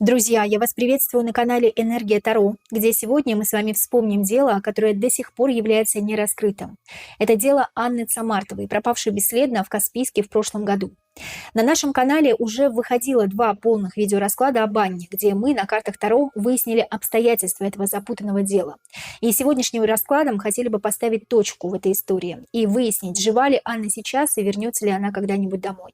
Друзья, я вас приветствую на канале «Энергия Таро», где сегодня мы с вами вспомним дело, которое до сих пор является нераскрытым. Это дело Анны Цамартовой, пропавшей бесследно в Каспийске в прошлом году. На нашем канале уже выходило 2 полных видеорасклада об Анне, где мы на картах Таро выяснили обстоятельства этого запутанного дела. И сегодняшним раскладом хотели бы поставить точку в этой истории и выяснить, жива ли Анна сейчас и вернется ли она когда-нибудь домой.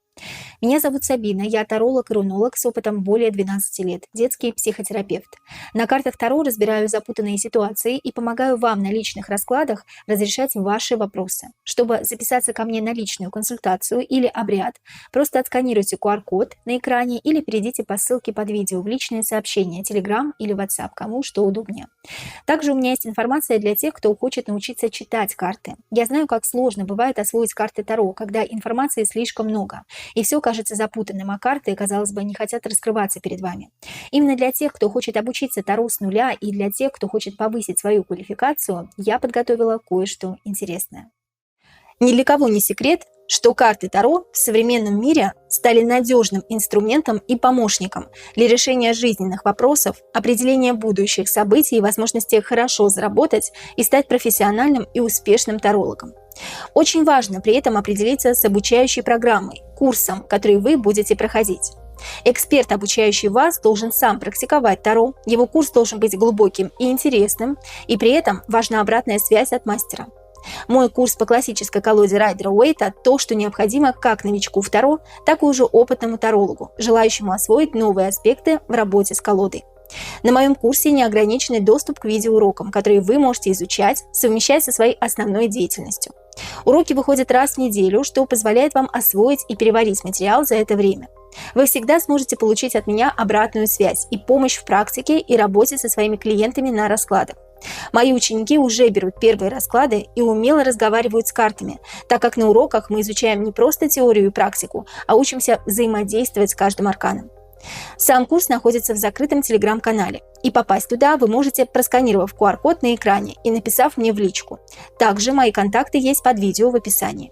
Меня зовут Сабина, я таролог и рунолог с опытом более 12 лет, детский психотерапевт. На картах Таро разбираю запутанные ситуации и помогаю вам на личных раскладах разрешать ваши вопросы. Чтобы записаться ко мне на личную консультацию или обряд, просто отсканируйте QR-код на экране или перейдите по ссылке под видео в личные сообщения, Telegram или WhatsApp, кому что удобнее. Также у меня есть информация для тех, кто хочет научиться читать карты. Я знаю, как сложно бывает освоить карты Таро, когда информации слишком много, и все кажется запутанным, а карты, казалось бы, не хотят раскрываться перед вами. Именно для тех, кто хочет обучиться Таро с нуля, и для тех, кто хочет повысить свою квалификацию, я подготовила кое-что интересное. Ни для кого не секрет, что карты Таро в современном мире стали надежным инструментом и помощником для решения жизненных вопросов, определения будущих событий и возможности хорошо заработать и стать профессиональным и успешным тарологом. Очень важно при этом определиться с обучающей программой, курсом, который вы будете проходить. Эксперт, обучающий вас, должен сам практиковать Таро, его курс должен быть глубоким и интересным, и при этом важна обратная связь от мастера. Мой курс по классической колоде Райдера-Уэйта – то, что необходимо как новичку в Таро, так и уже опытному тарологу, желающему освоить новые аспекты в работе с колодой. На моем курсе неограниченный доступ к видеоурокам, которые вы можете изучать, совмещать со своей основной деятельностью. Уроки выходят раз в неделю, что позволяет вам освоить и переварить материал за это время. Вы всегда сможете получить от меня обратную связь и помощь в практике и работе со своими клиентами на раскладах. Мои ученики уже берут первые расклады и умело разговаривают с картами, так как на уроках мы изучаем не просто теорию и практику, а учимся взаимодействовать с каждым арканом. Сам курс находится в закрытом телеграм-канале, и попасть туда вы можете, просканировав QR-код на экране и написав мне в личку. Также мои контакты есть под видео в описании.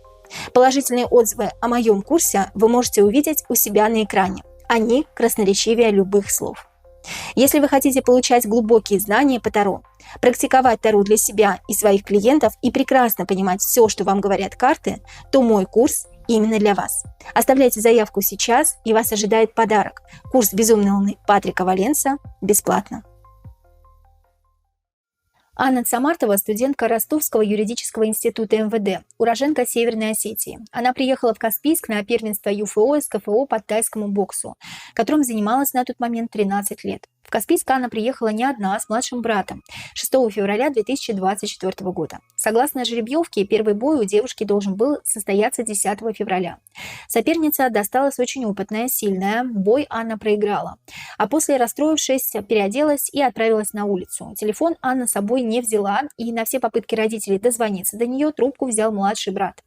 Положительные отзывы о моем курсе вы можете увидеть у себя на экране. Они красноречивее любых слов. Если вы хотите получать глубокие знания по Таро, практиковать Таро для себя и своих клиентов и прекрасно понимать все, что вам говорят карты, то мой курс именно для вас. Оставляйте заявку сейчас, и вас ожидает подарок. Курс «Безумной луны» Патрика Валенса бесплатно. Анна Цамартова – студентка Ростовского юридического института МВД, уроженка Северной Осетии. Она приехала в Каспийск на первенство ЮФО СКФО по тайскому боксу, которым занималась на тот момент 13 лет. В Каспийск Анна приехала не одна, а с младшим братом 6 февраля 2024 года. Согласно жеребьевке, первый бой у девушки должен был состояться 10 февраля. Соперница досталась очень опытная, сильная. Бой Анна проиграла. А после, расстроившись, переоделась и отправилась на улицу. Телефон Анна с собой не взяла, и на все попытки родителей дозвониться до нее трубку взял младший брат.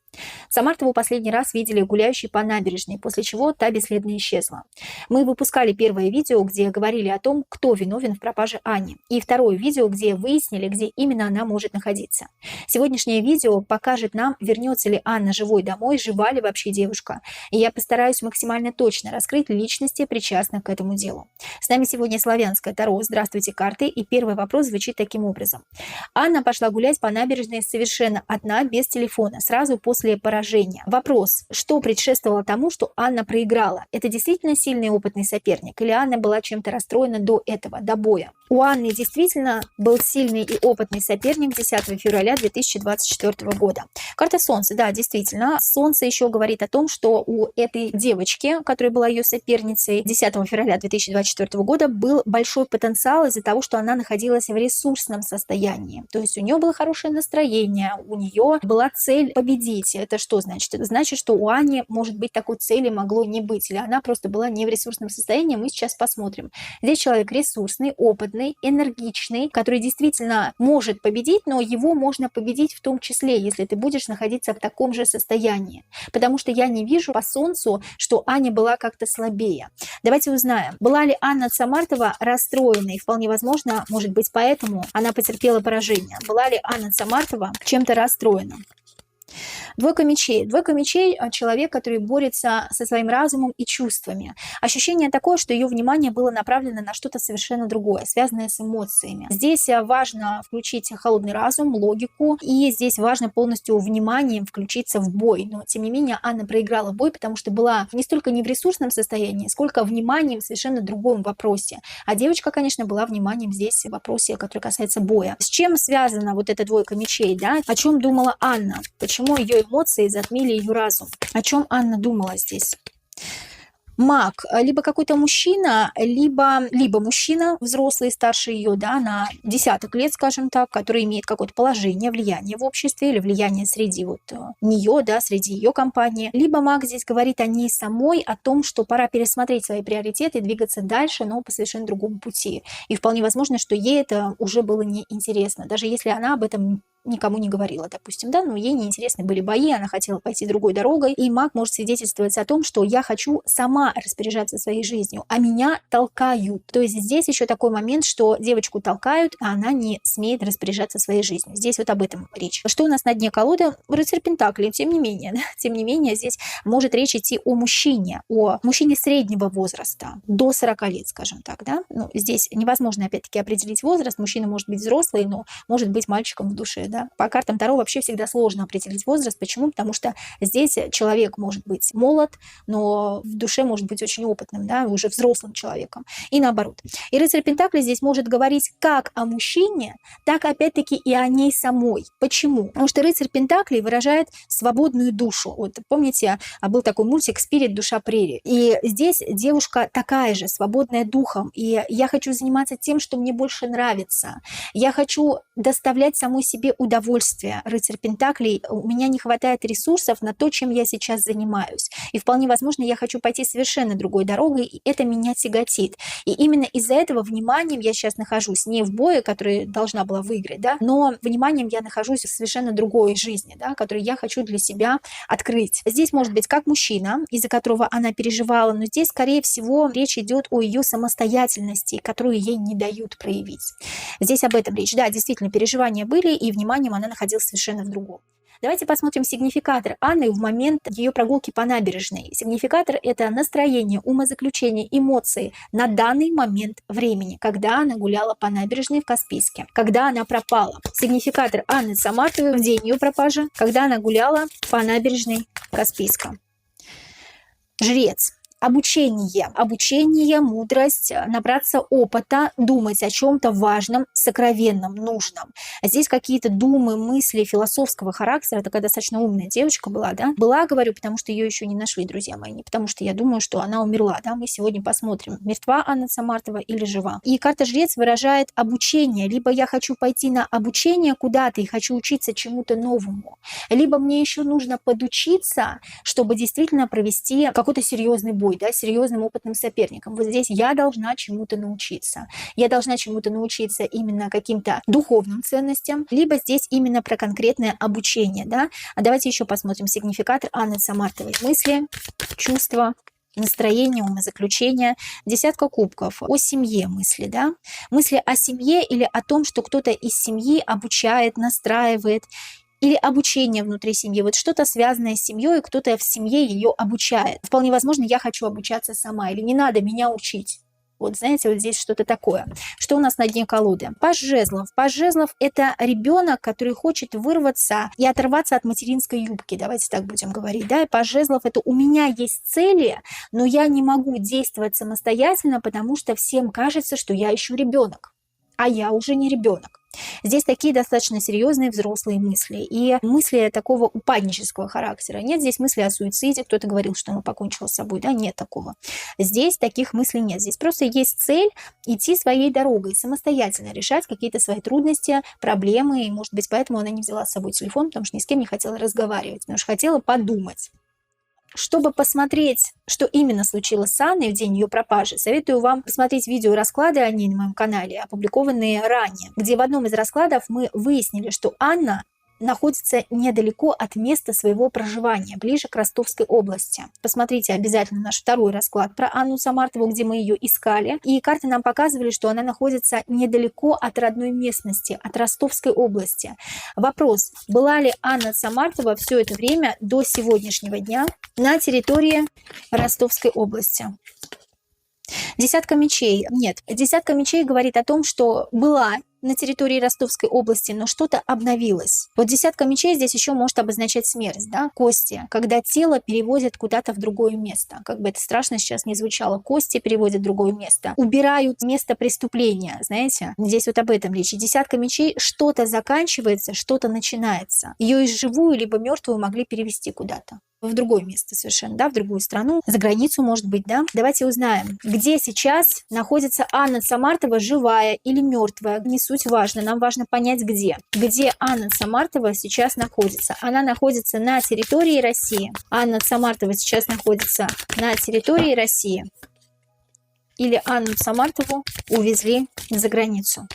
Цамартову последний раз видели гуляющей по набережной, после чего та бесследно исчезла. Мы выпускали первое видео, где говорили о том, кто виновен в пропаже Ани, и второе видео, где выяснили, где именно она может находиться. Сегодняшнее видео покажет нам, вернется ли Анна живой домой, жива ли вообще девушка. И я постараюсь максимально точно раскрыть личности, причастных к этому делу. С нами сегодня славянское Таро. Здравствуйте, карты. И первый вопрос звучит таким образом. Анна пошла гулять по набережной совершенно одна, без телефона, сразу после поражения. Вопрос, что предшествовало тому, что Анна проиграла? Это действительно сильный и опытный соперник? Или Анна была чем-то расстроена до этого, до боя? У Анны действительно был сильный и опытный соперник 10 февраля 2024 года. Карта Солнца, да, действительно. Солнце еще говорит о том, что у этой девочки, которая была ее соперницей 10 февраля 2024 года, был большой потенциал из-за того, что она находилась в ресурсном состоянии. То есть у нее было хорошее настроение, у нее была цель победить. Это что значит? Это значит, что у Ани, может быть, такой цели могло не быть, или она просто была не в ресурсном состоянии. Мы сейчас посмотрим. Здесь человек ресурсный, опытный, энергичный, который действительно может победить, но его можно победить в том числе, если ты будешь находиться в таком же состоянии. Потому что я не вижу по Солнцу, что Аня была как-то слабее. Давайте узнаем, была ли Анна Цамартова расстроена, и вполне возможно, может быть, поэтому она потерпела поражение. Была ли Анна Цамартова чем-то расстроена? Двойка мечей. Двойка мечей – человек, который борется со своим разумом и чувствами. Ощущение такое, что ее внимание было направлено на что-то совершенно другое, связанное с эмоциями. Здесь важно включить холодный разум, логику, и здесь важно полностью вниманием включиться в бой. Но, тем не менее, Анна проиграла бой, потому что была не столько не в ресурсном состоянии, сколько вниманием в совершенно другом вопросе. А девочка, конечно, была вниманием здесь в вопросе, который касается боя. С чем связана вот эта двойка мечей, да? О чем думала Анна? Почему ее эмоции затмили ее разум? О чем Анна думала здесь? Маг, либо какой-то мужчина, либо мужчина взрослый, старше ее, да, на десяток лет, скажем так, который имеет какое-то положение, влияние в обществе или влияние среди вот нее, да, среди ее компании. Либо маг здесь говорит о ней самой, о том, что пора пересмотреть свои приоритеты и двигаться дальше, но по совершенно другому пути. И вполне возможно, что ей это уже было неинтересно, даже если она об этом никому не говорила, допустим, да, но ей неинтересны были бои, она хотела пойти другой дорогой, и маг может свидетельствовать о том, что я хочу сама распоряжаться своей жизнью, а меня толкают. То есть здесь еще такой момент, что девочку толкают, а она не смеет распоряжаться своей жизнью. Здесь вот об этом речь. Что у нас на дне колоды? Рыцарь Пентаклей, тем не менее, здесь может речь идти о мужчине среднего возраста, до 40 лет, скажем так, да. Ну, здесь невозможно, опять-таки, определить возраст, мужчина может быть взрослый, но может быть мальчиком в душе, да. По картам Таро вообще всегда сложно определить возраст. Почему? Потому что здесь человек может быть молод, но в душе может быть очень опытным, да, уже взрослым человеком. И наоборот. И рыцарь Пентаклей здесь может говорить как о мужчине, так опять-таки и о ней самой. Почему? Потому что рыцарь Пентаклей выражает свободную душу. Вот помните, был такой мультик «Спирит. Душа прерии». И здесь девушка такая же, свободная духом. И я хочу заниматься тем, что мне больше нравится. Я хочу доставлять самой себе удовольствие. Рыцарь Пентаклей, у меня не хватает ресурсов на то, чем я сейчас занимаюсь. И вполне возможно, я хочу пойти совершенно другой дорогой, и это меня тяготит. И именно из-за этого вниманием я сейчас нахожусь не в бое, который должна была выиграть, да, но вниманием я нахожусь в совершенно другой жизни, да, которую я хочу для себя открыть. Здесь может быть как мужчина, из-за которого она переживала, но здесь, скорее всего, речь идет о ее самостоятельности, которую ей не дают проявить. Здесь об этом речь. Да, действительно, переживания были, и вниманием она находилась совершенно в другом. Давайте посмотрим сигнификатор Анны в момент ее прогулки по набережной. Сигнификатор – это настроение, умозаключение, эмоции на данный момент времени, когда она гуляла по набережной в Каспийске, когда она пропала. Сигнификатор Анны Самартовой в день ее пропажи, когда она гуляла по набережной Каспийска. Жрец. Обучение, мудрость, набраться опыта, думать о чем-то важном, сокровенном, нужном. Здесь какие-то думы, мысли философского характера. Такая достаточно умная девочка была, да? Была, говорю, потому что ее еще не нашли, друзья мои, не потому что я думаю, что она умерла, да? Мы сегодня посмотрим, мертва Анна Самартова или жива. И карта Жрец выражает обучение. Либо я хочу пойти на обучение куда-то и хочу учиться чему-то новому, либо мне еще нужно подучиться, чтобы действительно провести какой-то серьезный бой, да, серьезным опытным соперником. Вот здесь я должна чему-то научиться. Я должна чему-то научиться именно каким-то духовным ценностям, либо здесь именно про конкретное обучение, да. А давайте еще посмотрим сигнификатор Анны Самартовой. Мысли, чувства, настроение, умозаключение, десятка кубков, о семье мысли, да, мысли о семье или о том, что кто-то из семьи обучает, настраивает, или обучение внутри семьи, вот что-то связанное с семьей, и кто-то в семье ее обучает. Вполне возможно, я хочу обучаться сама, или не надо меня учить. Вот знаете, вот здесь что-то такое. Что у нас на дне колоды? Паж жезлов. Паж жезлов – это ребенок, который хочет вырваться и оторваться от материнской юбки. Давайте так будем говорить. Да? И паж жезлов – это у меня есть цели, но я не могу действовать самостоятельно, потому что всем кажется, что я еще ребенок, а я уже не ребенок. Здесь такие достаточно серьезные взрослые мысли. И мысли такого упаднического характера. Нет здесь мысли о суициде. Кто-то говорил, что она покончила с собой. Да, нет такого. Здесь таких мыслей нет. Здесь просто есть цель идти своей дорогой, самостоятельно решать какие-то свои трудности, проблемы. И, может быть, поэтому она не взяла с собой телефон, потому что ни с кем не хотела разговаривать, потому что хотела подумать. Чтобы посмотреть, что именно случилось с Анной в день ее пропажи, советую вам посмотреть видеорасклады о ней на моем канале, опубликованные ранее, где в одном из раскладов мы выяснили, что Анна находится недалеко от места своего проживания, ближе к Ростовской области. Посмотрите обязательно наш второй расклад про Анну Самартову, где мы ее искали. И карты нам показывали, что она находится недалеко от родной местности, от Ростовской области. Вопрос, была ли Анна Самартова все это время до сегодняшнего дня на территории Ростовской области? Десятка мечей. Нет, десятка мечей говорит о том, что была на территории Ростовской области, но что-то обновилось. Вот десятка мечей здесь еще может обозначать смерть, да, кости, когда тело переводят куда-то в другое место. Как бы это страшно сейчас не звучало, кости переводят в другое место. Убирают место преступления, знаете, здесь вот об этом речь. И десятка мечей, что-то заканчивается, что-то начинается. Ее из живую либо мертвую могли перевести куда-то. В другое место совершенно, да, в другую страну, за границу, может быть, да. Давайте узнаем, где сейчас находится Анна Самартова, живая или мертвая. Не суть важно, нам важно понять, где. Где Анна Самартова сейчас находится. Она находится на территории России. Анна Самартова сейчас находится на территории России. Или Анну Самартову увезли за границу.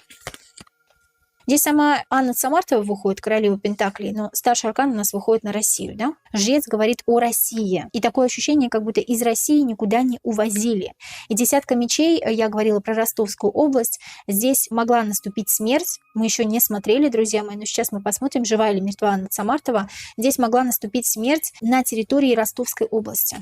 Здесь сама Анна Самартова выходит, королева Пентаклей, но старший аркан у нас выходит на Россию, да? Жрец говорит о России. И такое ощущение, как будто из России никуда не увозили. И десятка мечей, я говорила про Ростовскую область, здесь могла наступить смерть. Мы еще не смотрели, друзья мои, но сейчас мы посмотрим, жива или мертва Анна Самартова. Здесь могла наступить смерть на территории Ростовской области.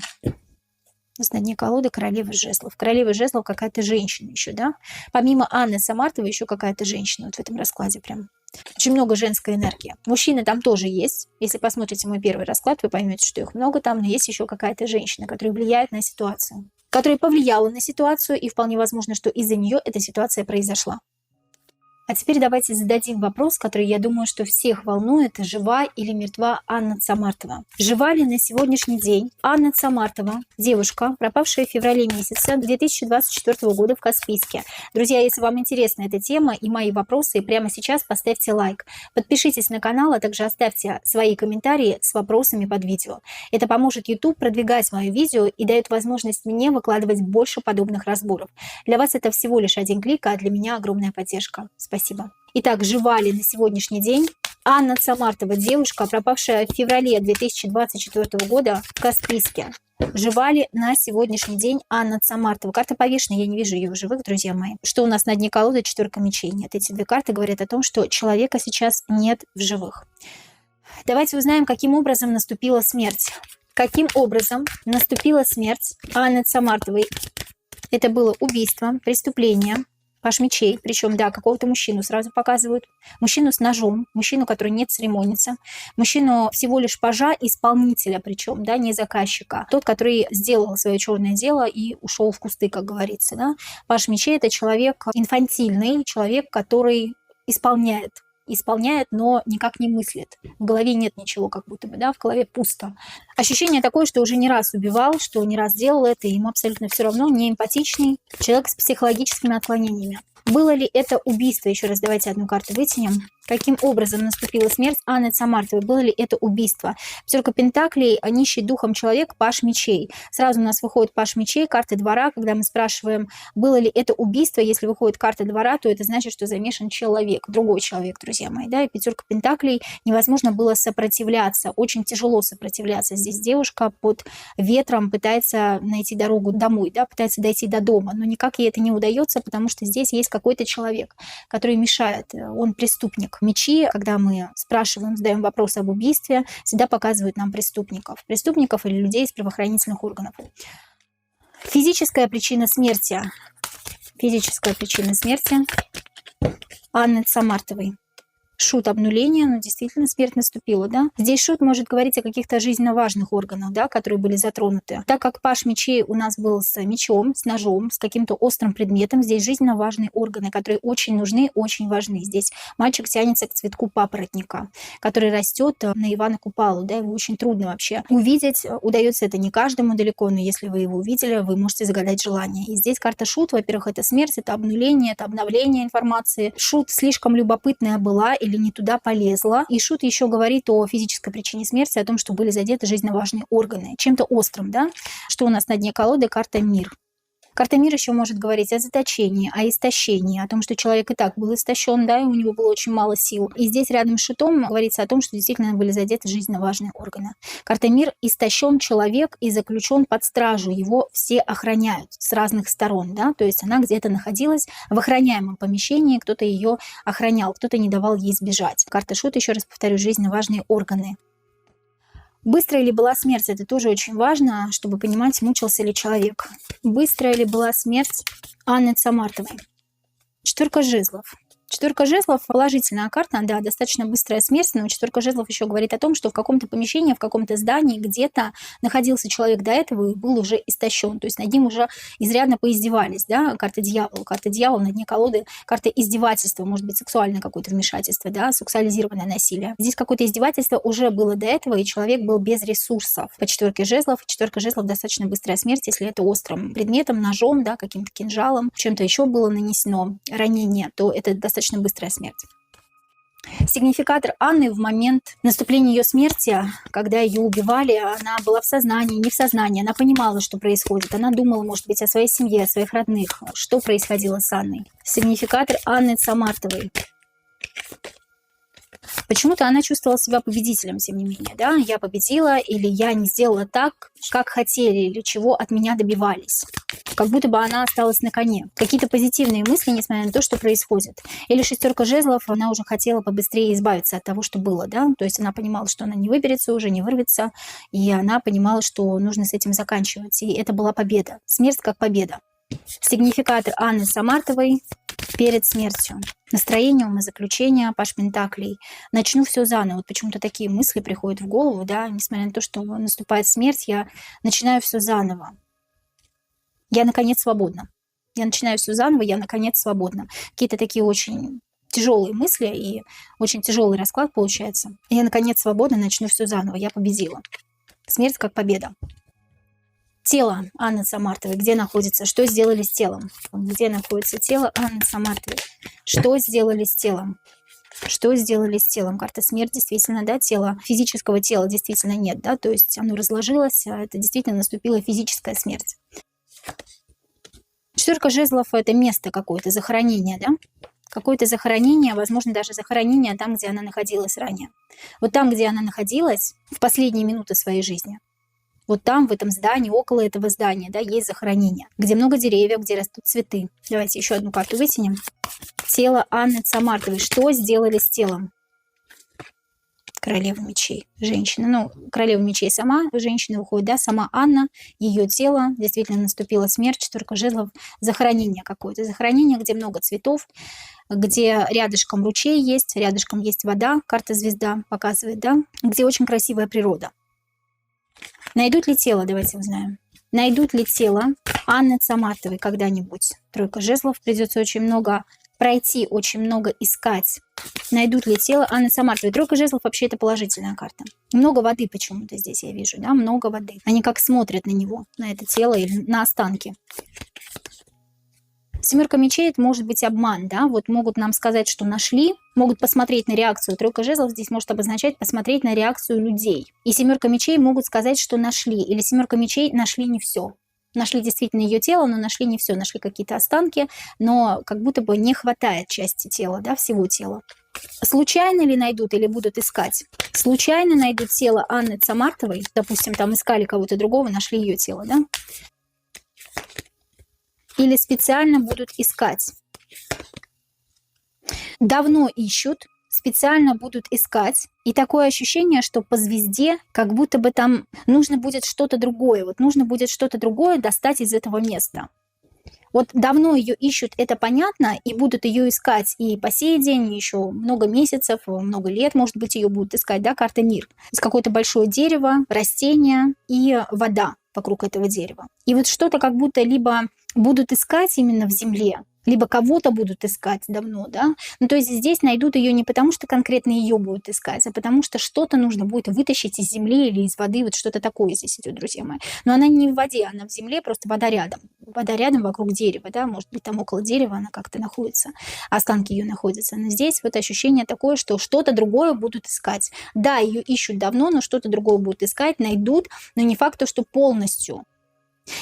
У нас на дне колоды королева жезлов. Королева жезлов какая-то женщина еще, да? Помимо Анны Самартовой еще какая-то женщина вот в этом раскладе прям. Очень много женской энергии. Мужчины там тоже есть. Если посмотрите мой первый расклад, вы поймете, что их много там, но есть еще какая-то женщина, которая влияет на ситуацию. Которая повлияла на ситуацию, и вполне возможно, что из-за нее эта ситуация произошла. А теперь давайте зададим вопрос, который, я думаю, что всех волнует. Жива или мертва Анна Самартова? Жива ли на сегодняшний день Анна Самартова, девушка, пропавшая в феврале месяце 2024 года в Каспийске? Друзья, если вам интересна эта тема и мои вопросы, прямо сейчас поставьте лайк. Подпишитесь на канал, а также оставьте свои комментарии с вопросами под видео. Это поможет YouTube продвигать мое видео и дает возможность мне выкладывать больше подобных разборов. Для вас это всего лишь один клик, а для меня огромная поддержка. Спасибо. Итак, жива ли на сегодняшний день Анна Самартова, девушка, пропавшая в феврале 2024 года в Каспийске? Жива ли на сегодняшний день Анна Самартова? Карта повешенная, я не вижу ее в живых, друзья мои. Что у нас на дне колоды? Четверка мечей. Нет, эти две карты говорят о том, что человека сейчас нет в живых. Давайте узнаем, каким образом наступила смерть. Каким образом наступила смерть Анны Самартовой? Это было убийство, преступление. Паш мечей, причем, да, какого-то мужчину сразу показывают. Мужчину с ножом, мужчину, который не церемонится. Мужчину всего лишь пажа, исполнителя причем, да, не заказчика. Тот, который сделал свое черное дело и ушел в кусты, как говорится, да. Паш мечей – это человек инфантильный, человек, который исполняет, но никак не мыслит. В голове нет ничего, как будто бы, да, в голове пусто. Ощущение такое, что уже не раз убивал, что не раз делал это, и ему абсолютно все равно, не эмпатичный человек с психологическими отклонениями. Было ли это убийство? Еще раз давайте одну карту вытянем. Каким образом наступила смерть Анны Самартовой? Было ли это убийство? Пятерка пентаклей, нищий духом человек, паш мечей. Сразу у нас выходит паш мечей, карта двора. Когда мы спрашиваем, было ли это убийство, если выходит карта двора, то это значит, что замешан человек, другой человек, друзья мои. Да? И пятерка пентаклей, невозможно было сопротивляться, очень тяжело сопротивляться. Здесь девушка под ветром пытается найти дорогу домой, да? Пытается дойти до дома, но никак ей это не удается, потому что здесь есть какой-то человек, который мешает, он преступник. Мечи, когда мы спрашиваем, задаем вопрос об убийстве, всегда показывают нам преступников или людей из правоохранительных органов. Физическая причина смерти Анны Самартовой. Шут обнуления, но действительно смерть наступила, да? Здесь шут может говорить о каких-то жизненно важных органах, да, которые были затронуты. Так как паш мечей у нас был с мечом, с ножом, с каким-то острым предметом, здесь жизненно важные органы, которые очень нужны, очень важны. Здесь мальчик тянется к цветку папоротника, который растет на Ивана Купалу, да, его очень трудно вообще увидеть. Удается это не каждому далеко, но если вы его увидели, вы можете загадать желание. И здесь карта шут, во-первых, это смерть, это обнуление, это обновление информации. Шут слишком любопытная была, или не туда полезла. И шут еще говорит о физической причине смерти, о том, что были задеты жизненно важные органы. Чем-то острым, да? Что у нас на дне колоды? Карта мир. Карта мира еще может говорить о заточении, о истощении, о том, что человек и так был истощен, да, и у него было очень мало сил. И здесь рядом с шитом говорится о том, что действительно были задеты жизненно важные органы. Карта мир: истощен человек и заключен под стражу, его все охраняют с разных сторон, да, то есть она где-то находилась в охраняемом помещении, кто-то ее охранял, кто-то не давал ей сбежать. Карта шут, еще раз повторю, жизненно важные органы. Быстрая ли была смерть? Это тоже очень важно, чтобы понимать, мучился ли человек. Быстрая ли была смерть Анны Цамартовой? Четверка жезлов. Четверка жезлов — положительная карта, да, достаточно быстрая смерть, но четверка жезлов еще говорит о том, что в каком-то помещении, в каком-то здании где-то находился человек до этого и был уже истощен, то есть над ним уже изрядно поиздевались, да, карта дьявол на дне колоды, карта издевательства, может быть, сексуальное какое-то вмешательство, да, сексуализированное насилие. Здесь какое-то издевательство уже было до этого, и человек был без ресурсов. По четверка жезлов достаточно быстрая смерть, если это острым предметом, ножом, да, каким-то кинжалом, чем-то еще было нанесено ранение, то это достаточно быстрая смерть. Сигнификатор Анны в момент наступления ее смерти, когда ее убивали, она была в сознании, не в сознании, она понимала, что происходит, она думала, может быть, о своей семье, о своих родных, что происходило с Анной. Сигнификатор Анны Цамартовой. Почему-то она чувствовала себя победителем, тем не менее, да, я победила, или я не сделала так, как хотели, или чего от меня добивались. Как будто бы она осталась на коне. Какие-то позитивные мысли, несмотря на то, что происходит. Или шестерка жезлов, она уже хотела побыстрее избавиться от того, что было, да, то есть она понимала, что она не выберется уже, не вырвется, и она понимала, что нужно с этим заканчивать, и это была победа. Смерть как победа. Сигнификатор Анны Цамартовой перед смертью. Настроение, умозаключение, паш пентаклей. Начну все заново. Вот почему-то такие мысли приходят в голову, да, несмотря на то, что наступает смерть, я начинаю все заново. Я, наконец, свободна. Я начинаю все заново, я, наконец, свободна. Какие-то такие очень тяжелые мысли и очень тяжелый расклад получается. Я, наконец, свободна, начну все заново. Я победила. Смерть как победа. Тело Анны Цамартовой, где находится? Что сделали с телом? Где находится тело Анны Цамартовой? Что сделали с телом? Что сделали с телом? Карта смерть, действительно, да, тела, физического тела действительно нет, да, то есть оно разложилось, а это действительно наступила физическая смерть. Четверка жезлов — это место какое-то, захоронение, да? Какое-то захоронение, возможно, даже захоронение там, где она находилась ранее. Вот там, где она находилась в последние минуты своей жизни, вот там, в этом здании, около этого здания, да, есть захоронение, где много деревьев, где растут цветы. Давайте еще одну карту вытянем. Тело Анны Цамартовой. Что сделали с телом? Королева мечей, женщина. Ну, королева мечей сама женщина выходит, да, сама Анна, ее тело, действительно наступила смерть, четверка жезлов, захоронение какое-то. Захоронение, где много цветов, где рядышком ручей есть, рядышком есть вода, карта звезда показывает, да, где очень красивая природа. Найдут ли тело, давайте узнаем. Найдут ли тело Анны Цамартовой когда-нибудь? Тройка жезлов, придется очень много пройти, очень много искать. Найдут ли тело Анны Цамартовой? Тройка жезлов вообще это положительная карта. Много воды почему-то здесь я вижу, да, много воды. Они как смотрят на него, на это тело или на останки. Семерка мечей — это может быть обман, да, вот могут нам сказать, что нашли, могут посмотреть на реакцию. Тройка жезлов здесь может обозначать посмотреть на реакцию людей. И семерка мечей могут сказать, что нашли, или семерка мечей нашли не все. Нашли действительно ее тело, но нашли не все, нашли какие-то останки, но как будто бы не хватает части тела, да, всего тела. Случайно ли найдут или будут искать? Случайно найдут тело Анны Цамартовой, допустим, там искали кого-то другого, нашли ее тело, да? Или специально будут искать? Давно ищут, специально будут искать. И такое ощущение, что по звезде как будто бы там нужно будет что-то другое. Вот нужно будет что-то другое достать из этого места. Вот давно ее ищут, это понятно, и будут ее искать и по сей день, еще много месяцев, много лет, может быть, ее будут искать, да, карта мир. То есть какое-то большое дерево, растение и вода вокруг этого дерева. И вот что-то как будто либо будут искать именно в земле, либо кого-то будут искать давно, да. Ну, то есть здесь найдут ее не потому, что конкретно ее будут искать, а потому что что-то нужно будет вытащить из земли или из воды, вот что-то такое здесь идет, друзья мои. Но она не в воде, она в земле, просто вода рядом. Вода рядом вокруг дерева, да, может быть, там около дерева она как-то находится, останки ее находятся. Но здесь вот ощущение такое, что что-то другое будут искать. Да, ее ищут давно, но что-то другое будут искать, найдут, но не факт, что полностью.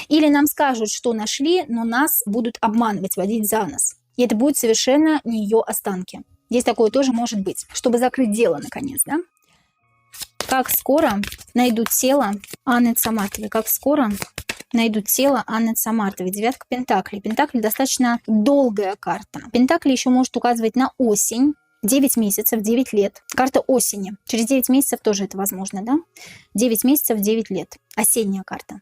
Или нам скажут, что нашли, но нас будут обманывать, водить за нос. И это будет совершенно не ее останки. Здесь такое тоже может быть, чтобы закрыть дело, наконец, да? Как скоро найдут тело Анны Цамартовой? Как скоро найдут тело Анны Цамартовой? Девятка Пентаклей. Пентакли достаточно долгая карта. Пентакли еще может указывать на осень. 9 месяцев, 9 лет. Карта осени. Через 9 месяцев тоже это возможно, да? 9 месяцев, 9 лет. Осенняя карта.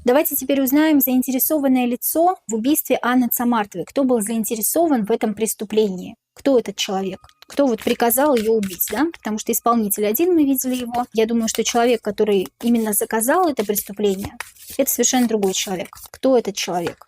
Давайте теперь узнаем заинтересованное лицо в убийстве Анны Цамартовой. Кто был заинтересован в этом преступлении? Кто этот человек? Кто вот приказал ее убить, да? Потому что исполнитель один, мы видели его. Я думаю, что человек, который именно заказал это преступление, это совершенно другой человек. Кто этот человек?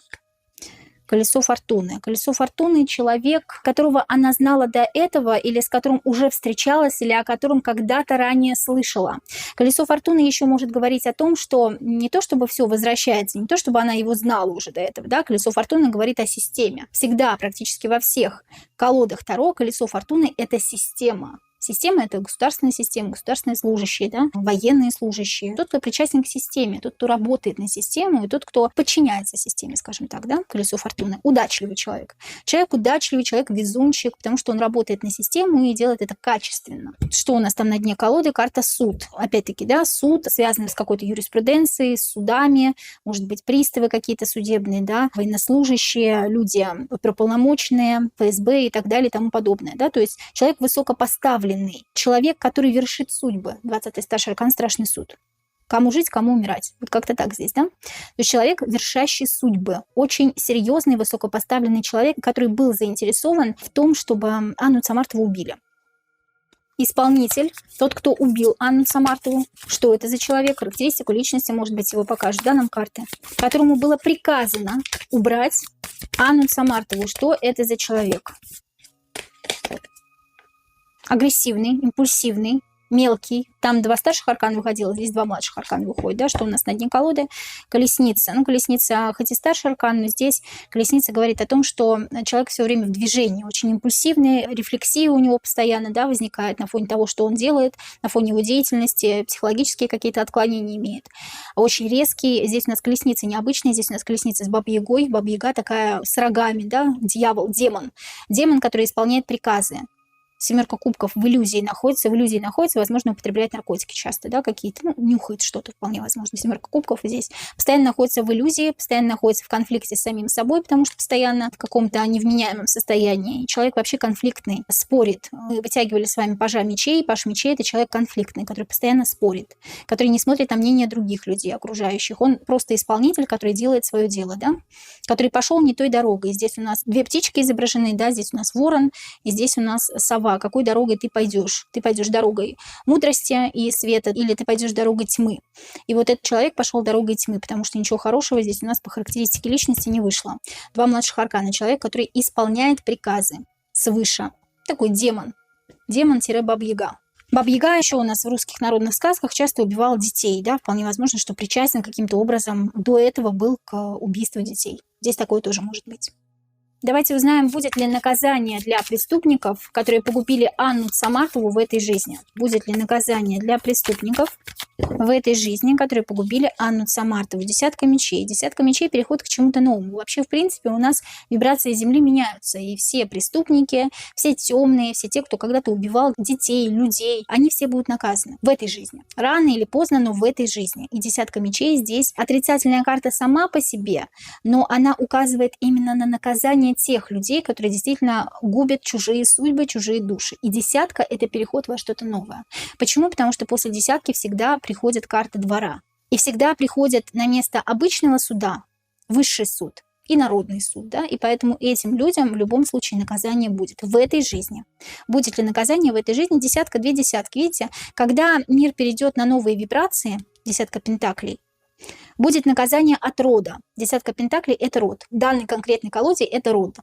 Колесо фортуны. Колесо фортуны — человек, которого она знала до этого, или с которым уже встречалась, или о котором когда-то ранее слышала. Колесо фортуны еще может говорить о том, что не то чтобы все возвращается, не то чтобы она его знала уже до этого. Да? Колесо фортуны говорит о системе. Всегда, практически во всех колодах Таро, колесо фортуны — это система. Система — это государственная система, государственные служащие, да, военные служащие. Тот, кто причастен к системе, тот, кто работает на систему, и тот, кто подчиняется системе, скажем так, да, колесо фортуны. Удачливый человек. Человек удачливый, человек везунчик, потому что он работает на систему и делает это качественно. Что у нас там на дне колоды? Карта суд. Опять-таки, да, суд, связанный с какой-то юриспруденцией, с судами, может быть, приставы какие-то судебные, да, военнослужащие, люди оперуполномоченные, ФСБ и так далее и тому подобное, да, то есть человек высокопоставленный, человек, который вершит судьбы. 20-й старший аркан — страшный суд. Кому жить, кому умирать. Вот как-то так здесь, да? То есть человек, вершащий судьбы. Очень серьезный, высокопоставленный человек, который был заинтересован в том, чтобы Анну Цамартову убили. Исполнитель, тот, кто убил Анну Цамартову. Что это за человек? Характеристику личности, может быть, его покажут, да, нам карты. Которому было приказано убрать Анну Цамартову. Что это за человек? Агрессивный, импульсивный, мелкий. Там 2 старших аркана выходило, здесь 2 младших аркана выходит. Да? Что у нас на дне колоды? Колесница. Ну, колесница, хоть и старший аркан, но здесь колесница говорит о том, что человек все время в движении, очень импульсивный, рефлексия у него постоянно, да, возникает на фоне того, что он делает, на фоне его деятельности, психологические какие-то отклонения имеет. Очень резкий. Здесь у нас колесница необычная, здесь у нас колесница с Бабой-Ягой. Баба-Яга такая с рогами, да, дьявол, демон. Демон, который исполняет приказы. 7 кубков в иллюзии находится, возможно, употребляет наркотики часто, да, какие-то, ну, нюхает что-то, вполне возможно. 7 кубков здесь постоянно находится в иллюзии, постоянно находится в конфликте с самим собой, потому что постоянно в каком-то невменяемом состоянии. Человек вообще конфликтный, спорит. Мы вытягивали с вами пажа мечей. Паж мечей — это человек конфликтный, который постоянно спорит, который не смотрит на мнение других людей, окружающих. Он просто исполнитель, который делает свое дело, да, который пошел не той дорогой. Здесь у нас 2 птички изображены, да, здесь у нас ворон, и здесь у нас сова. Какой дорогой ты пойдешь? Ты пойдешь дорогой мудрости и света, или ты пойдешь дорогой тьмы? И вот этот человек пошел дорогой тьмы, потому что ничего хорошего здесь у нас по характеристике личности не вышло. 2 младших аркана. Человек, который исполняет приказы свыше. Такой демон. Демон-Баба-Яга. Баба-Яга еще у нас в русских народных сказках часто убивала детей. Да? Вполне возможно, что причастен каким-то образом до этого был к убийству детей. Здесь такое тоже может быть. Давайте узнаем, будет ли наказание для преступников, которые погубили Анну Цамартову в этой жизни. Будет ли наказание для преступников в этой жизни, которые погубили Анну Цамартову. 10 мечей. 10 мечей — переход к чему-то новому. Вообще, в принципе, у нас вибрации Земли меняются. И все преступники, все темные, все те, кто когда-то убивал детей, людей, они все будут наказаны в этой жизни. Рано или поздно, но в этой жизни. И 10 мечей здесь отрицательная карта сама по себе, но она указывает именно на наказание тех людей, которые действительно губят чужие судьбы, чужие души. И 10 — это переход во что-то новое. Почему? Потому что после 10 всегда приходит карта двора. И всегда приходит на место обычного суда высший суд и народный суд. Да? И поэтому этим людям в любом случае наказание будет в этой жизни. Будет ли наказание в этой жизни? 10, 2 десятки. Видите, когда мир перейдет на новые вибрации, 10 пентаклей, будет наказание от рода. 10 пентаклей — это род. В данной конкретной колоде это род.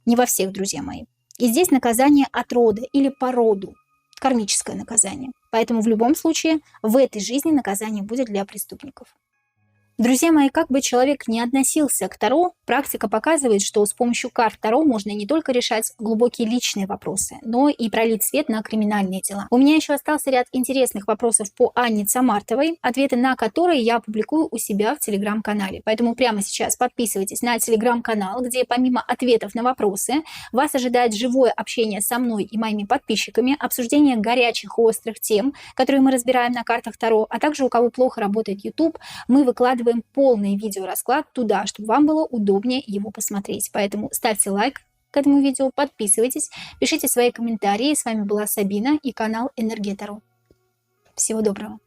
Не во всех, друзья мои. И здесь наказание от рода или по роду. Кармическое наказание. Поэтому в любом случае в этой жизни наказание будет для преступников. Друзья мои, как бы человек ни относился к Таро, практика показывает, что с помощью карт Таро можно не только решать глубокие личные вопросы, но и пролить свет на криминальные дела. У меня еще остался ряд интересных вопросов по Анне Цамартовой, ответы на которые я опубликую у себя в Телеграм-канале. Поэтому прямо сейчас подписывайтесь на Телеграм-канал, где помимо ответов на вопросы вас ожидает живое общение со мной и моими подписчиками, обсуждение горячих и острых тем, которые мы разбираем на картах Таро, а также у кого плохо работает YouTube, мы выкладываем полный видеорасклад туда, чтобы вам было удобнее его посмотреть. Поэтому ставьте лайк к этому видео, подписывайтесь, пишите свои комментарии. С вами была Сабина и канал Энергия Таро. Всего доброго.